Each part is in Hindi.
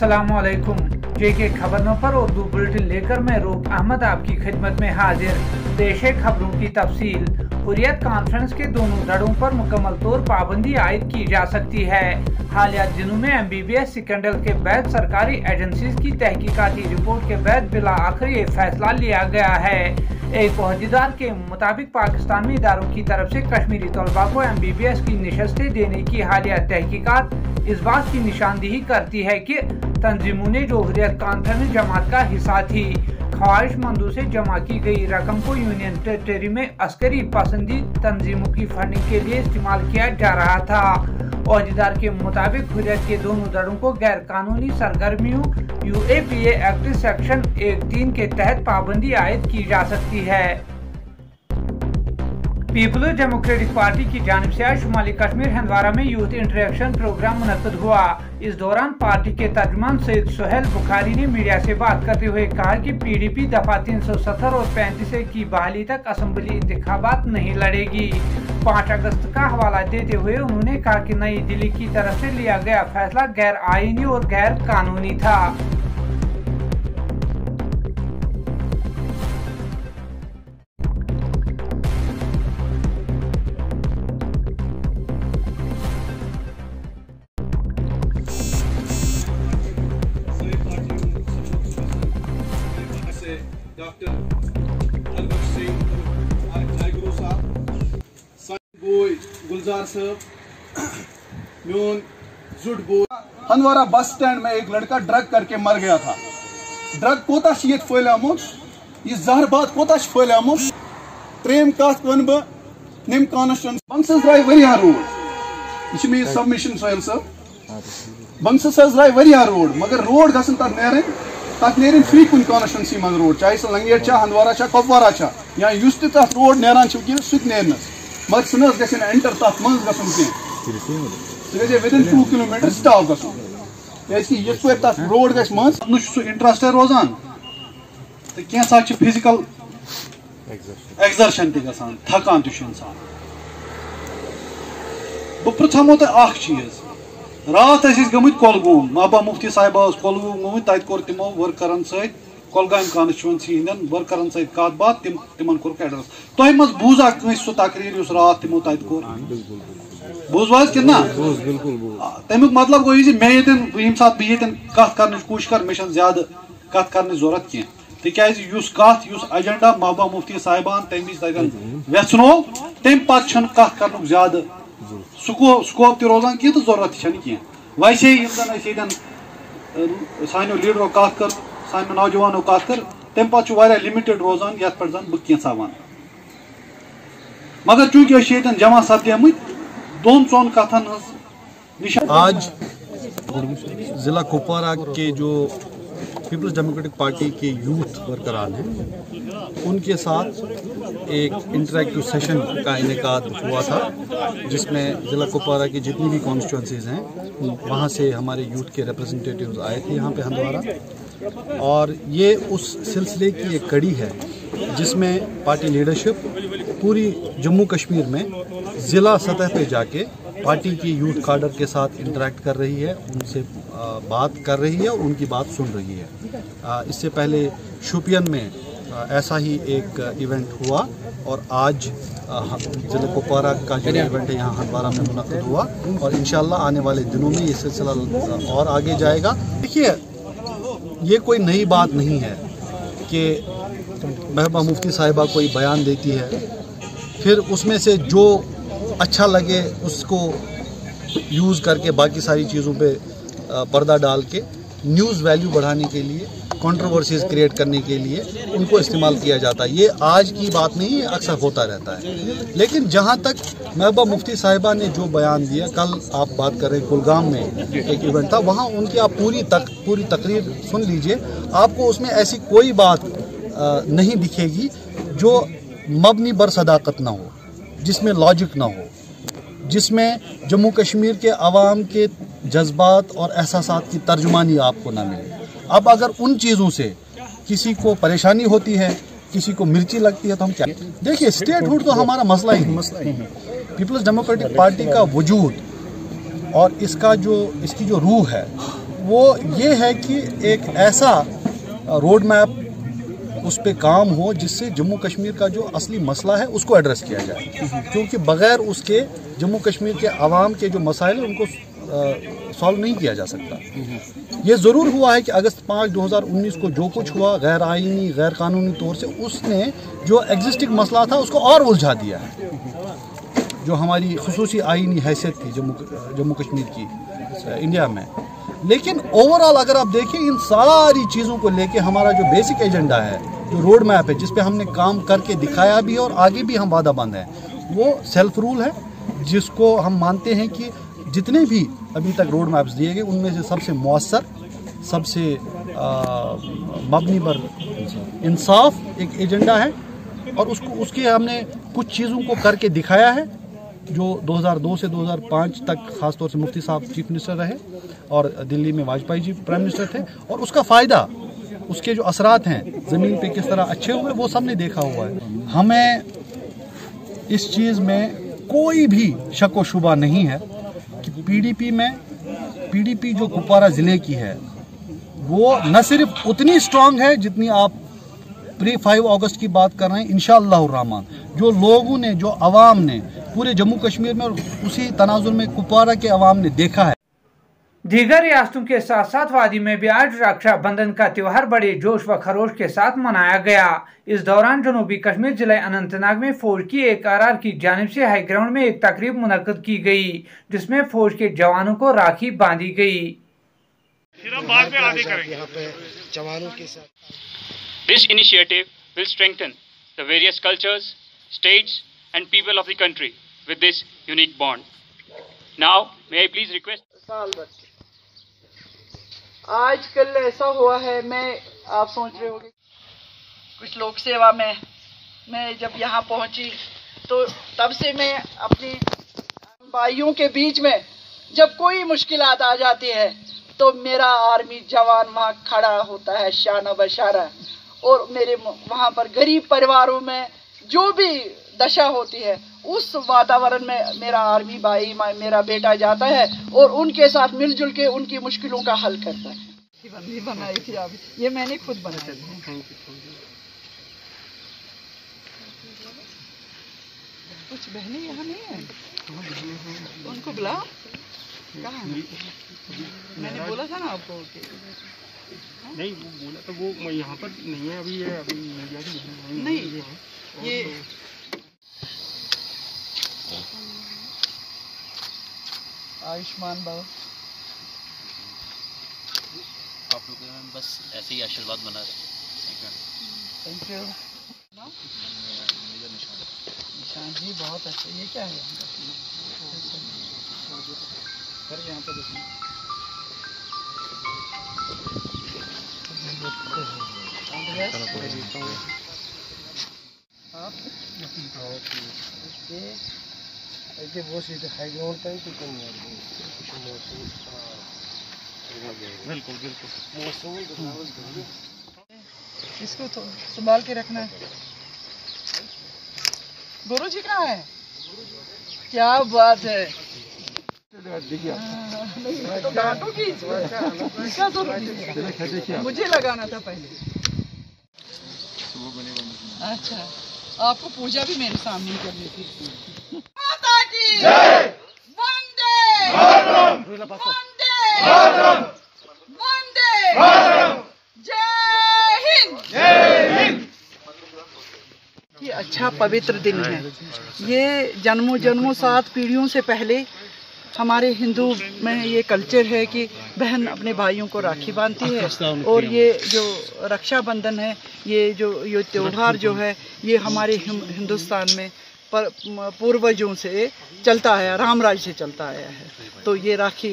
अस्सलामुअलैकुम। JK खबरों पर उर्दू बुलेटिन लेकर मैं रूप अहमद आपकी खिदमत में हाजिर। पेश है खबरों की तफसील। हुर्रियत कॉन्फ्रेंस के दोनों धड़ों पर मुकम्मल तौर पाबंदी आयद की जा सकती है। हालिया दिनों में MBBS स्कैंडल के बाद सरकारी एजेंसीज की तहकीकाती रिपोर्ट के बाद बिला आखिर ये फैसला लिया गया है। एक ओहदेदार के मुताबिक पाकिस्तान में इदारों की तरफ से कश्मीरी तलबा को MBBS की निशस्तें देने की हालिया तहकीकात इस बात की निशानदेही करती है कि तंजीमों ने जो हुर्रियत कॉन्फ्रेंस जमात का हिस्सा थी, ख्वाहिशमंदों से जमा की गई रकम को यूनियन टेरिटरी में अस्करी पसंदी तंजीमों की फंडिंग के लिए इस्तेमाल किया जा रहा था। ओहदेदार के मुताबिक हुर्रियत के दोनों धड़ों को गैर कानूनी सरगर्मियों UAPA एक्ट सेक्शन 1(3) के तहत पाबंदी आयद की जा सकती है। पीपल्स डेमोक्रेटिक पार्टी की जानिब से आज शुमाली कश्मीर हंदवारा में यूथ इंटरेक्शन प्रोग्राम मुनक्किद हुआ। इस दौरान पार्टी के तर्जुमान सैयद सुहेल बुखारी ने मीडिया से बात करते हुए कहा कि PDP दफा 370 और 35 की बहाली तक असम्बली इंतखाबात नहीं लड़ेगी। 5 अगस्त का हवाला देते हुए उन्होंने कहा कि नई दिल्ली की तरफ से लिया गया फैसला गैर आईनी और गैर कानूनी था। डॉक्टर अलबख्श सिंह, टाइगरो साहब, गुलजार साहब, म्योन जुट बोल। हंदवारा बस स्टैंड में एक लड़का ड्रग करके मर गया था। ड्रग कोता ये फैलामुत, यह जहरबाद कोता फैलामुत। त्रेम कत वन बह निम कॉन्स्टिट्यूंसी बंगस द्राय वरिया रोड। यह सबमिशन सोहेल साहब, बंगस द्राय वरिया रोड, मगर रोड गसन तक नेरन तक नेरन फी कुन कॉन्स्टिट्यूंसी मन रोड, चाहे सह लंगेट हंदवारा कपवारा या युस तथ रोड नेरान सह नेरन, मगर सह गन एंटर तथ मन गन कह सह विदिन 2 किलोमीटर स्टॉप गि तथ रोड गस मन सह इंटरेस्ट रोजान तो कैसा फिजिकल एक्सर्शन तक थकान इंसान। बह पृथमो तुम चीज, रात गमत कोलगोम, महबा मुफ्ती साहिबा कोलगोम गमत, तत कोर तिमो वर्करन सहित कोलगाम कॉन्स्टिट्यूंसी हंदन वर्करन सहित कत बात, तिमन कोर एड्रेस। तुह मज बूजा कस सह तकरीर उस रात तिमो तत कोर बूजवा कि ना? तमिक मतलब गो मे ये सात बह ये कत कर कोशिश कर, मे ज्यादा कत कर जरूरत कह, तिकाज कत एजेंडा महबा मुफ्ती साहिबान तम विज तगन वेनो तम पे कत कर ज्यादा स्कोप त रोजान कह तो जरूरत कह। वैसे ये सानो लीडरो कत कर, सानो नौजवानों कत कर, तम पे लिमिटेड रोजान ये पे जन बह कैसा वन, मगर चूंकि जमा सपदेमत 2-4 कथन निशान। आज जिला कुपवारा के जो पीपल्स डेमोक्रेटिक पार्टी के यूथ वर्करान हैं, उनके साथ एक इंटरेक्टिव सेशन का इनेकाद हुआ था, जिसमें ज़िला कुपवारा की जितनी भी कॉन्स्टिट्यूंसीज़ हैं वहाँ से हमारे यूथ के रिप्रेजेंटेटिव्स आए थे यहाँ पे हंदवारा। और ये उस सिलसिले की एक कड़ी है जिसमें पार्टी लीडरशिप पूरी जम्मू कश्मीर में ज़िला सतह पे जाके पार्टी की यूथ कार्डर के साथ इंटरेक्ट कर रही है, उनसे बात कर रही है और उनकी बात सुन रही है। इससे पहले शोपियन में ऐसा ही एक इवेंट हुआ और आज ज़िले कुपवारा का जो इवेंट है यहाँ हंदवारा में मुनक्किद हुआ और इंशाल्लाह आने वाले दिनों में ये सिलसिला और आगे जाएगा। देखिए, ये कोई नई बात नहीं है कि महबूबा मुफ्ती साहिबा कोई बयान देती है, फिर उसमें से जो अच्छा लगे उसको यूज़ करके बाकी सारी चीज़ों पे पर्दा डाल के न्यूज़ वैल्यू बढ़ाने के लिए, कंट्रोवर्सीज क्रिएट करने के लिए उनको इस्तेमाल किया जाता है। ये आज की बात नहीं है, अक्सर होता रहता है। लेकिन जहाँ तक महबूबा मुफ्ती साहिबा ने जो बयान दिया, कल आप बात कर रहे हैं कुलगाम में एक इवेंट था, वहाँ उनकी आप पूरी तकरीर सुन लीजिए, आपको उसमें ऐसी कोई बात नहीं दिखेगी जो मबनी बर सदाकत ना हो, जिसमें लॉजिक ना हो, जिसमें जम्मू कश्मीर के अवाम के जज्बात और एहसासात की तर्जुमानी आपको ना मिले। अब अगर उन चीज़ों से किसी को परेशानी होती है, किसी को मिर्ची लगती है, तो हम क्या देखिए, स्टेटहुड तो हमारा मसला ही है। पीपल्स डेमोक्रेटिक पार्टी का वजूद और इसकी जो रूह है वो ये है कि एक ऐसा रोड मैप उस पे काम हो जिससे जम्मू कश्मीर का जो असली मसला है उसको एड्रेस किया जाए, क्योंकि बगैर उसके जम्मू कश्मीर के आवाम के जो मसाइल हैं उनको सॉल्व नहीं किया जा सकता। ये ज़रूर हुआ है कि अगस्त 5, 2019 को जो कुछ हुआ गैर आईनी गैर कानूनी तौर से उसने जो एग्जिस्टिंग मसला था उसको और उलझा दिया है। जो हमारी खुसूसी आईनी हैसियत थी जम्मू कश्मीर की इंडिया में, लेकिन ओवरऑल अगर आप देखें इन सारी चीज़ों को लेके हमारा जो बेसिक एजेंडा है, जो रोड मैप है जिस पे हमने काम करके दिखाया भी है और आगे भी हम वादाबंद हैं, वो सेल्फ रूल है जिसको हम मानते हैं कि जितने भी अभी तक रोड मैप्स दिए गए उनमें से सबसे मौसर, सबसे मबनी पर इंसाफ एक एजेंडा है और उसके हमने कुछ चीज़ों को करके दिखाया है जो 2002 से 2005 तक ख़ासतौर से मुफ्ती साहब चीफ मिनिस्टर रहे और दिल्ली में वाजपेयी जी प्राइम मिनिस्टर थे, और उसका फ़ायदा, उसके जो असरात हैं ज़मीन पे किस तरह अच्छे हुए वो सबने देखा हुआ है। हमें इस चीज़ में कोई भी शक व शुबा नहीं है कि पीडीपी जो कुपवारा ज़िले की है वो न सिर्फ उतनी स्ट्रांग है जितनी आप प्री 5 अगस्त की बात कर रहे हैं। इंशाअल्लाह रहमान जो लोगों ने, जो अवाम ने पूरे जम्मू कश्मीर में और उसी तनाजुर में कुपवारा के अवाम ने देखा है। दीगर रियासतों के साथ साथ वादी में भी आज रक्षाबंधन का त्योहार बड़े जोश व खरोश के साथ मनाया गया। इस दौरान जनूबी कश्मीर जिले अनंतनाग में फौज की एक आरआर की जानिब से हाई ग्राउंड में एक तकरीब मुनक्कद की गई जिसमें फौज के जवानों को राखी बांधी गई। This initiative will strengthen the various cultures, states and people of the country with this unique bond. Now, may I please request साल भर आज कल ऐसा हुआ है, आप सोच रहे होंगे कुछ लोक सेवा में मैं जब यहाँ पहुँची तो तब से मैं अपने भाइयों के बीच में जब कोई मुश्किलात आ जाती है तो मेरा आर्मी जवान वहाँ खड़ा होता है शाना बशाना, और मेरे वहाँ पर गरीब परिवारों में जो भी दशा होती है उस वातावरण में मेरा आर्मी भाई, मेरा बेटा जाता है और उनके साथ मिलजुल के उनकी मुश्किलों का हल करता है। बंदी बनाई थी आप, ये मैंने खुद बनाई थी। कुछ बहनें यहाँ नहीं है, उनको बुला। कहाँ? मैंने बोला था ना आपको कि नहीं, वो बोला तो वो यहाँ पर नहीं है अभी, ये अभी मीडिया की नहीं, ये आयुष्मान बाबा आप लोग बस ऐसे ही आशीर्वाद बना रहे। Thank you. निशान जी बहुत अच्छा। ये क्या है सर? यहाँ पे देखिए वो सीधे हाई ग्राउंड पे बिल्कुल बिल्कुल इसको तो संभाल के रखना है। गुरु जी कहाँ है? क्या बात है। तो डांटोगी इसका तो मुझे लगाना था पहले। अच्छा, आपको पूजा भी मेरे सामने ही करनी थी। माता की जय। वंदे वंदे वंदे जय हिंद। जय हिंद। ये अच्छा पवित्र दिन है। ये जन्मों जन्मों 7 पीढ़ियों से पहले हमारे हिंदू में ये कल्चर है कि बहन अपने भाइयों को राखी बांधती है, और ये जो रक्षाबंधन है, ये त्योहार जो है ये हमारे हिंदुस्तान में पूर्वजों से चलता है, रामराज से चलता आया है। तो ये राखी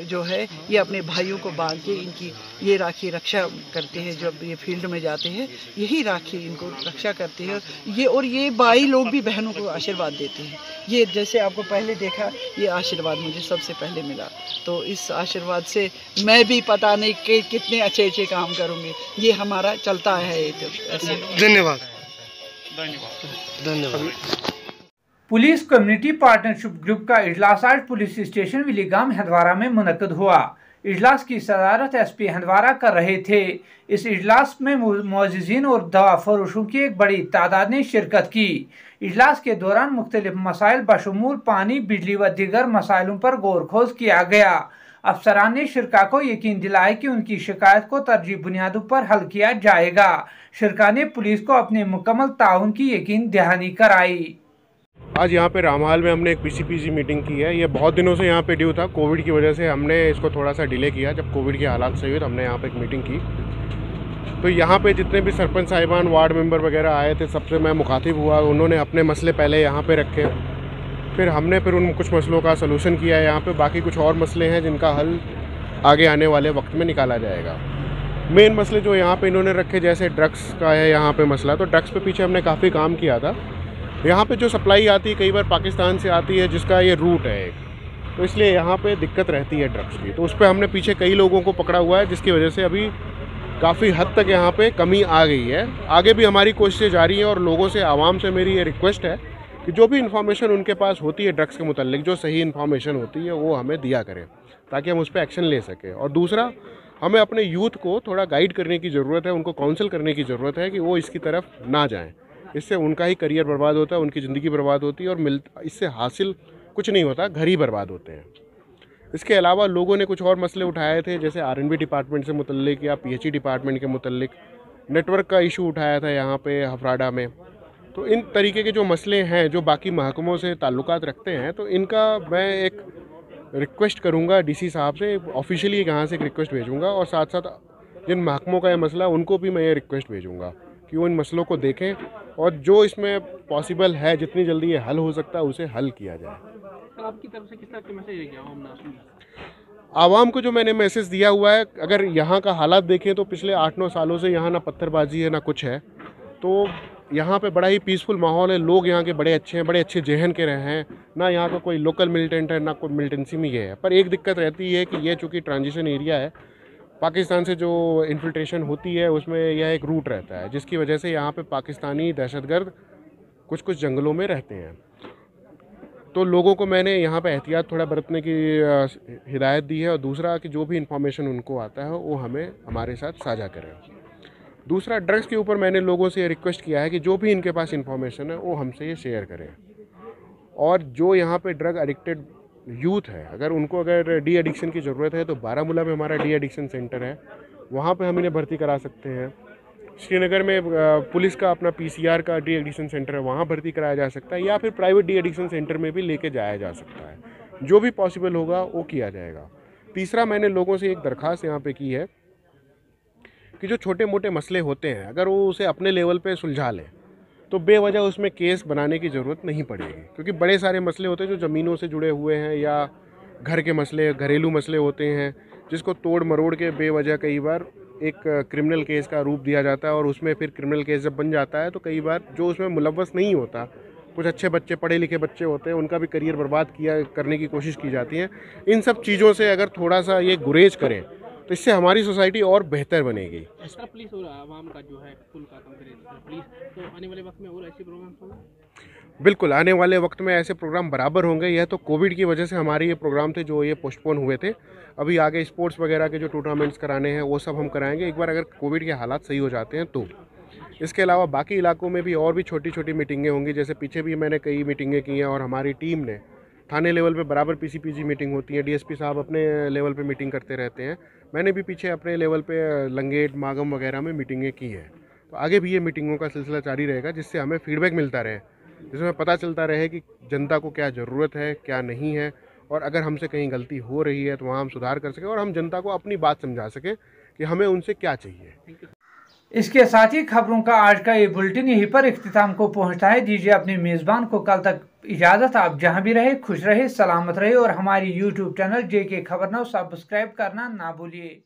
जो है ये अपने भाइयों को बांध के इनकी ये राखी रक्षा करते हैं। जब ये फील्ड में जाते हैं यही राखी इनको रक्षा करती है। ये भाई लोग भी बहनों को आशीर्वाद देते हैं। ये जैसे आपको पहले देखा, ये आशीर्वाद मुझे सबसे पहले मिला, तो इस आशीर्वाद से मैं भी पता नहीं कि कितने अच्छे अच्छे काम करूँगी। ये हमारा चलता है ऐसे। धन्यवाद धन्यवाद। पुलिस कम्युनिटी पार्टनरशिप ग्रुप का इजलास आज पुलिस स्टेशन विलीगाम हंदवारा में मुनक्कद हुआ। इजलास की सदारत SP हंदवारा कर रहे थे। इस इजलास में मुअज़्ज़िज़ीन और दवा फरोशों की एक बड़ी तादाद ने शिरकत की। इजलास के दौरान मुख्तलिफ मसाइल बशमूल पानी, बिजली व दीगर मसाइलों पर गौर खोज किया गया। अफसरान ने शिरका को यकीन दिलाया कि उनकी शिकायत को तरजीह बुनियादों पर हल किया जाएगा। शिरका ने पुलिस को अपने मुकम्मल ताउन की यकीन दहानी कराई। आज यहाँ पे रामहाल में हमने एक PCPG मीटिंग की है। ये बहुत दिनों से यहाँ पे ड्यू था, कोविड की वजह से हमने इसको थोड़ा सा डिले किया। जब कोविड के हालात सही हुए तो हमने यहाँ पे एक मीटिंग की। तो यहाँ पे जितने भी सरपंच साहिबान, वार्ड मेंबर वगैरह आए थे, सबसे मैं मुखातिब हुआ। उन्होंने अपने मसले पहले यहाँ पे रखे, फिर हमने उन कुछ मसलों का सलूशन किया है यहाँ पे। बाकी कुछ और मसले हैं जिनका हल आगे आने वाले वक्त में निकाला जाएगा। मेन मसले जो यहाँ पे इन्होंने रखे, जैसे ड्रग्स का है यहाँ पे मसला, तो ड्रग्स पे पीछे हमने काफ़ी काम किया था। यहाँ पे जो सप्लाई आती है कई बार पाकिस्तान से आती है, जिसका ये रूट है एक, तो इसलिए यहाँ पे दिक्कत रहती है ड्रग्स की। तो उस पर हमने पीछे कई लोगों को पकड़ा हुआ है, जिसकी वजह से अभी काफ़ी हद तक यहाँ पे कमी आ गई है। आगे भी हमारी कोशिशें जारी हैं और लोगों से, आवाम से मेरी ये रिक्वेस्ट है कि जो भी इन्फॉर्मेशन उनके पास होती है ड्रग्स के मुतल्लिक, जो सही इन्फॉर्मेशन होती है वो हमें दिया करें, ताकि हम उस पर एक्शन ले सकें। और दूसरा, हमें अपने यूथ को थोड़ा गाइड करने की ज़रूरत है, उनको काउंसिल करने की ज़रूरत है कि वो इसकी तरफ ना जाएँ। इससे उनका ही करियर बर्बाद होता है, उनकी ज़िंदगी बर्बाद होती है और इससे हासिल कुछ नहीं होता, घर ही बर्बाद होते हैं। इसके अलावा लोगों ने कुछ और मसले उठाए थे, जैसे R&B डिपार्टमेंट से मुतल्लिक या PHE डिपार्टमेंट के मुतल्लिक। नेटवर्क का इशू उठाया था यहाँ पे हफराडा में। तो इन तरीके के जो मसले हैं जो बाकी महकमों से ताल्लुकात रखते हैं, तो इनका मैं एक रिक्वेस्ट करूँगा DC साहब से, ऑफिशियली यहाँ से एक रिक्वेस्ट भेजूँगा। और साथ साथ जिन महकमों का ये मसला है उनको भी मैं ये रिक्वेस्ट भेजूँगा कि वो इन मसलों को देखें और जो इसमें पॉसिबल है, जितनी जल्दी ये हल हो सकता है उसे हल किया जाए। आपकी तरफ से किस तरह के मैसेज है आवाम को? जो मैंने मैसेज दिया हुआ है, अगर यहाँ का हालात देखें तो पिछले 8-9 सालों से यहाँ ना पत्थरबाजी है ना कुछ है। तो यहाँ पे बड़ा ही पीसफुल माहौल है, लोग यहाँ के बड़े अच्छे हैं, बड़े अच्छे जहन के रहे हैं। ना यहाँ का कोई लोकल मिलिटेंट है, ना कोई मिलिटेंसी में ये है। पर एक दिक्कत रहती है कि ये चूँकि ट्रांजिशन एरिया है, पाकिस्तान से जो इन्फिल्ट्रेशन होती है उसमें यह एक रूट रहता है, जिसकी वजह से यहाँ पे पाकिस्तानी दहशतगर्द कुछ जंगलों में रहते हैं। तो लोगों को मैंने यहाँ पे एहतियात थोड़ा बरतने की हिदायत दी है। और दूसरा कि जो भी इंफॉर्मेशन उनको आता है वो हमारे साथ साझा करें। दूसरा, ड्रग्स के ऊपर मैंने लोगों से रिक्वेस्ट किया है कि जो भी इनके पास इंफॉर्मेशन है वो हमसे ये शेयर करें। और जो यहाँ पे ड्रग एडिक्टेड यूथ है, अगर डी एडिक्शन की ज़रूरत है तो बारामूला में हमारा डी एडिक्शन सेंटर है, वहाँ पे हम इन्हें भर्ती करा सकते हैं। श्रीनगर में पुलिस का अपना PCR का डी एडिक्शन सेंटर है, वहाँ भर्ती कराया जा सकता है, या फिर प्राइवेट डी एडिक्शन सेंटर में भी लेके जाया जा सकता है। जो भी पॉसिबल होगा वो किया जाएगा। तीसरा, मैंने लोगों से एक दरख्वास्त यहाँ पे की है कि जो छोटे मोटे मसले होते हैं, अगर वो उसे अपने लेवल पे सुलझा लें तो बेवजह उसमें केस बनाने की ज़रूरत नहीं पड़ेगी। क्योंकि बड़े सारे मसले होते हैं जो ज़मीनों से जुड़े हुए हैं, या घर के मसले, घरेलू मसले होते हैं, जिसको तोड़ मरोड़ के बेवजह कई बार एक क्रिमिनल केस का रूप दिया जाता है। और उसमें फिर क्रिमिनल केस जब बन जाता है तो कई बार जो उसमें मुलव्वस नहीं होता, कुछ अच्छे बच्चे, पढ़े लिखे बच्चे होते हैं, उनका भी करियर बर्बाद करने की कोशिश की जाती है। इन सब चीज़ों से अगर थोड़ा सा ये गुरेज करें तो इससे हमारी सोसाइटी और बेहतर बनेगी। इस तरह पुलिस और आवाम का जो है फुल का काम करे पुलिस, तो आने वाले वक्त में और ऐसे प्रोग्राम होंगे? बिल्कुल, आने वाले वक्त में ऐसे प्रोग्राम बराबर होंगे। यह तो कोविड की वजह से हमारे ये प्रोग्राम थे जो ये पोस्टपोन हुए थे। अभी आगे स्पोर्ट्स वगैरह के जो टूर्नामेंट्स कराने हैं वो सब हम कराएंगे एक बार, अगर कोविड के हालात सही हो जाते हैं तो। इसके अलावा बाकी इलाकों में भी और भी छोटी छोटी मीटिंगें होंगी। जैसे पीछे भी मैंने कई मीटिंगें की हैं और हमारी टीम ने थाने लेवल पे बराबर PCPG मीटिंग होती है। DSP साहब अपने लेवल पे मीटिंग करते रहते हैं। मैंने भी पीछे अपने लेवल पे लंगेट, मागम वगैरह में मीटिंगें की हैं। तो आगे भी ये मीटिंगों का सिलसिला जारी रहेगा, जिससे हमें फीडबैक मिलता रहे, जिसमें पता चलता रहे कि जनता को क्या ज़रूरत है, क्या नहीं है, और अगर हमसे कहीं गलती हो रही है तो वहाँ हम सुधार कर सकें और हम जनता को अपनी बात समझा सकें कि हमें उनसे क्या चाहिए। इसके साथ ही खबरों का आज का ये बुलेटिन यहीं पर इख्तिताम को पहुंचता है। दीजिए अपने मेज़बान को कल तक इजाज़त। आप जहां भी रहे खुश रहे, सलामत रहे और हमारी YouTube चैनल JK खबर नाउ सब्सक्राइब करना ना भूलिए।